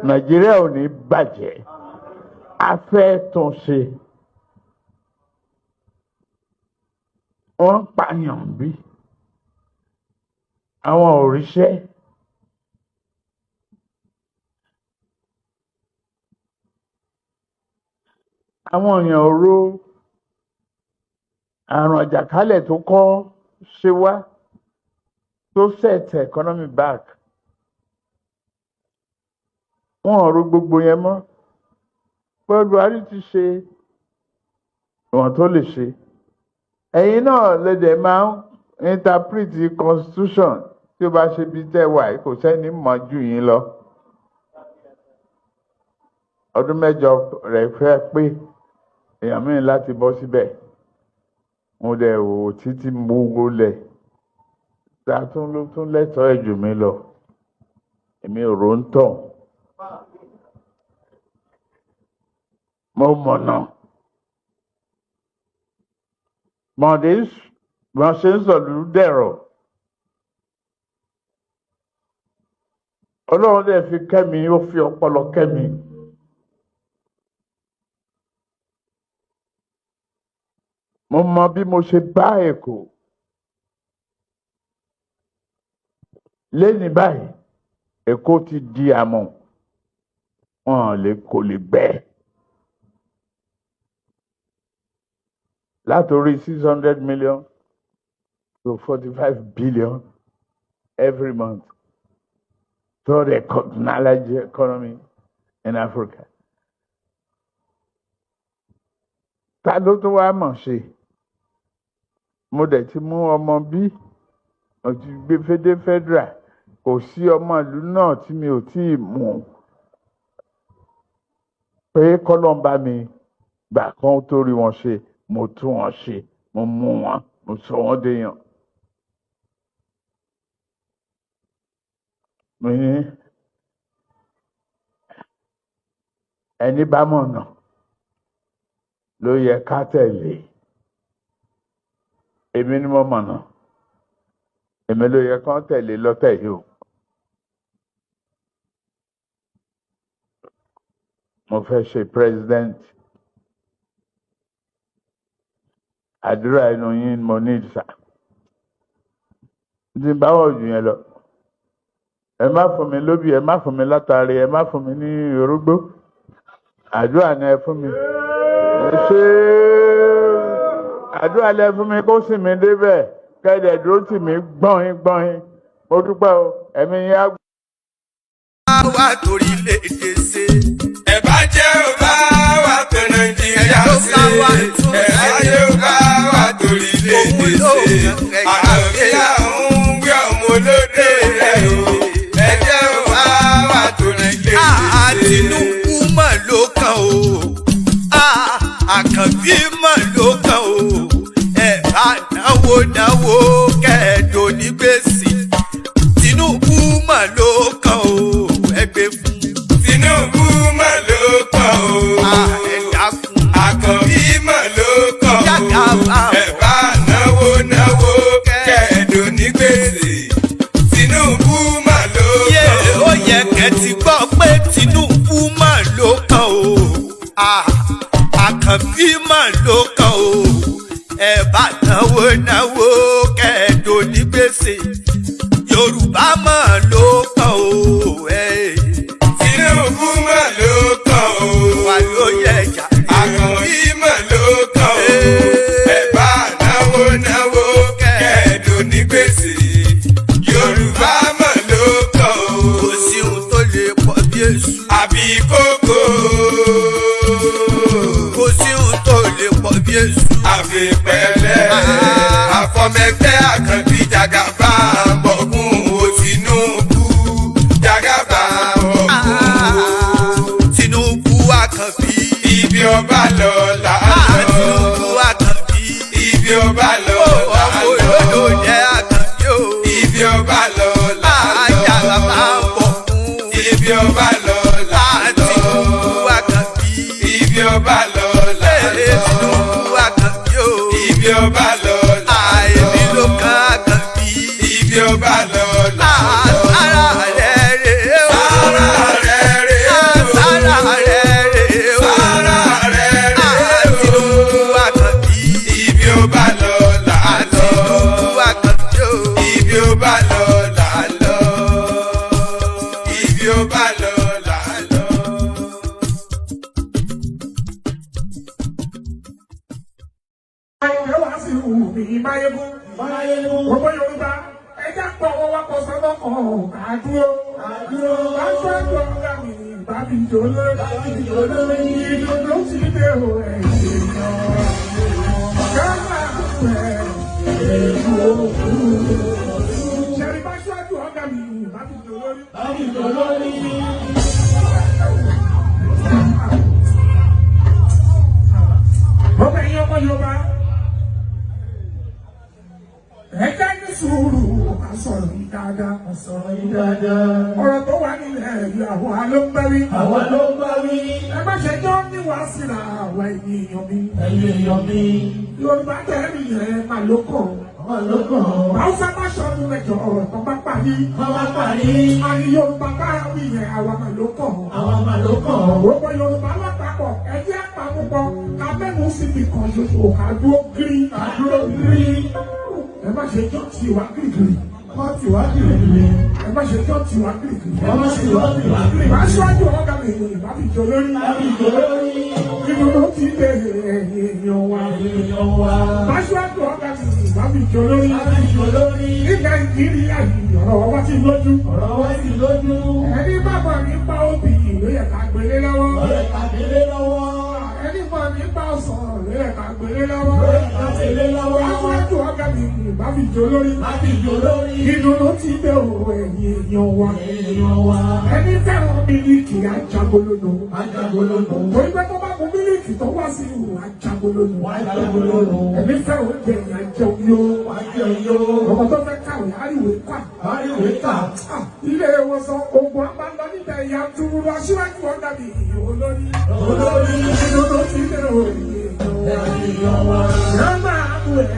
Nàìjíríà ò ní bàjẹ́, a fẹ́ tún ṣe. Wọ́n ń pààyàn bí àwọn òrìṣẹ́. Àwọn èèyàn ro àrùn àjàkálẹ̀ tó kọ́ ṣe wá tó set economy back. Wọ́n ro gbogbo yẹn mọ́. Buhari ti ṣe ìwọ̀n tó lè ṣe. Ẹ̀yin náà lẹ́dẹ̀ máa ń interpret constitution tí ó bá ṣe bí tẹ́wà kò sẹ́ni mọ̀ jù yín lọ. Ọdún mẹ́jọ rẹ̀ fẹ́ pé èèyàn mìíràn láti bọ́ síbẹ̀. Mo dẹ̀ wò títí mo wọlé. Ta tún ló tún lẹ́tọ̀ọ́ ẹ̀jù mi lọ. Èmi ò rò ń tàn. Mo mọ̀nà. Mọ̀dé wọ́n ṣe ń sọ̀lú dẹ̀rọ̀. Ọlọ́run dẹ̀ fi kẹ́mi, ó fi ọpọlọ kẹ́mi. Mo mọ bí mo ṣe bá Èkó. Lẹ́ni báyìí, Èkó ti di àmọ̀. Wọ́n kò lè gbẹ́. Látorí 600 million to 45 billion every month. So the knowledge economy in Africa. Ta ló tó wá mọ̀ ṣe? Mo dẹ̀ ti mú ọmọ bí, mo ti gbé fédé federal. Kò sí ọmọ ìlú náà tí mi ò tí ì mú. Pé kọ́lọ́mbà mi gbà kan tó rí wọn ṣe. Mo tún wọn ṣe, mo mú wọn, mo sọ wọn déyàn. Ẹni bá mọ̀nà ló yẹ ká tẹ̀lé. Èmi ni mo mọ̀nà. Èmi ló yẹ kán tẹ̀lé lọ́tẹ̀ yìí o. Mo fẹ́ ṣe president. Àdúrà inú yín mo ní ìsà. Tí bá wọ̀ jù yẹn lọ. Ẹ má fún mi lóbì, ẹ má fún mi látàrí, ẹ má fún mi ní orógbó. Àdúrà ni ẹ fún mi. Ẹ ṣe àdúrà lẹ fún mi kó sì mí débẹ̀. Kẹ́dẹ̀ dúró tì mí gbọ́n. Mo dúpẹ́ o, ẹ̀mí yín á. Wá torí lè dé ṣe. Ẹ bá jẹ́ ò bá wà tó Nàìjíríà ṣe. Ẹ bá jẹ́ ò bá wà torí lè dé ṣe. Àlàáfíà ń gbé ọmọ olóde rẹ̀ o. Ẹ jẹ́ ò bá wà torí lè dé ṣe. Tinubu mọ̀ ló kàn o. Akanbi mọ̀ ló kàn o. Ẹ bá náwó kẹ́ẹ̀dọ̀ ní gbèsè. Tinubu mọ̀ ló kàn o. Ẹgbẹ́ fún Tinubu mọ̀ ló kàn o. Ẹ̀dá fún Akanbi mọ̀ ló kàn o. Ẹ bá náwó kẹ́ẹ̀dọ̀ ní gbèsè. Tinubu mọ̀ ló kàn o. Ó yẹ kẹ́ ti gbọ́ pé Tinubu mọ̀ ló kàn o. Akanbi mọ̀ ló kàn o. Ẹ bá náwó kẹ́ẹ̀dọ̀ ní gbèsè. Yorùbá mọ̀ ló kàn o. Tinubu mọ̀ ló kàn o. Wà ló yẹ ẹja. Akanbi mọ̀ ló kàn o. Ẹ bá náwó kẹ́ẹ̀dùn ní gbèsè. Yorùbá mọ̀ ló kàn o. Kò sí ohun tó lè pọ̀ bí èṣù. Àbí kókó. Kò sí ohun tó lè pọ̀ bí èṣù. Àfi pẹ̀lẹ́. Àfọmẹ́gbẹ́ Akanbi jagaba bọ̀gún o. Tinubu jagaba bọ̀gún. Tinubu Akanbi. Ibi ọba lọ là á lọ. Tinubu Akanbi. Ibi ọba lọ là á lọ. Ọmọ Olodo jẹ́ Akanbi o. Ibi ọba lọ là á lọ. Jagaba bọ̀gún. Ibi ọba lọ là á lọ. Tinubu Akanbi. Ibi ọba lọ là á lọ. Tinubu Akanbi o. Ibi ọba lọ là á lọ. Èmi ló kàn Akanbi. Ibi ọba lọ là á lọ. Ara rẹ̀ rè o. ó bá lọ là á lọ. Ayọ̀ wá sí ìhù mi máyégún. Gbogbo Yorùbá ẹja pọ̀ wọ́n wá pọ̀ sọ́dọ̀ kan àdúró. Aṣáájú ọ̀gá mi bàbí ìjòló. Ìdòdó ti dé o ẹ̀yìn náà. Káàmà ẹ̀ èlò òkú. Ṣẹ̀rí bá aṣáájú ọ̀gá mi bàbí ìjòló. Ọmọ ẹ̀yin ọmọ Yorùbá. Ẹja ní sùúrù àsọ̀rọ̀ yìí dáadáa. Ọ̀rọ̀ tó wà nílẹ̀ yìí àwa ló ń bá wí. Ẹ má ṣe jọ́ ní wàá síra àwa ènìyàn mi. Yorùbá tẹ̀lé yẹn máa ló kàn. Hausa bá ṣọdún mẹ́jọ ọ̀rọ̀ tó bá parí. Àní Yorùbá bá wí yẹn àwa máa ló kàn. Gbogbo Yorùbá lápapọ̀ ẹjẹ́ àpamọ́pọ̀ abẹ́nu síbi kan ṣoṣo ká dúró gírí. Ẹ má ṣe jọ́ tiwa gírígírí. Ẹ má ṣe jọ́ tiwa gírígírí. Aṣáájú ọ̀gá mi ìbábí jọ lórí. Ìdùnnú ti dé èèyàn wa. Aṣáájú ọ̀gá mi ìbábí jọ lórí. Ní Nàìjíríà yìí ọ̀rọ̀ wa ti lójú. Ẹni bàbá mi pa obì ló yẹ ká gbélé lọ́wọ́. Ẹni bàbá mi pa ọ̀sán ló yẹ ká gbélé lọ́wọ́. Aṣáájú ọ̀gá mi ìbábí jọ lórí. Ìdùnnú ti dé òwò ẹ̀yìn èèyàn wa. Ẹni fẹ́ràn mílíkì ajagolóno. Torí pé tó bá mú mílíkì tó wá sí ìhù ajagolóno. Ẹni fẹ́ràn oúnjẹ ìyá jẹun yó. Ọmọ tó fẹ́ kàwé àríwé kà. Ilé ìwòsàn ogun àbálọ nígbà ìyá túrú aṣíwájú ọ̀gá mi olórí. Ìdùnnú ti dé òwò ẹ̀yìn èèyàn wa. Yàrá àbú ẹ̀.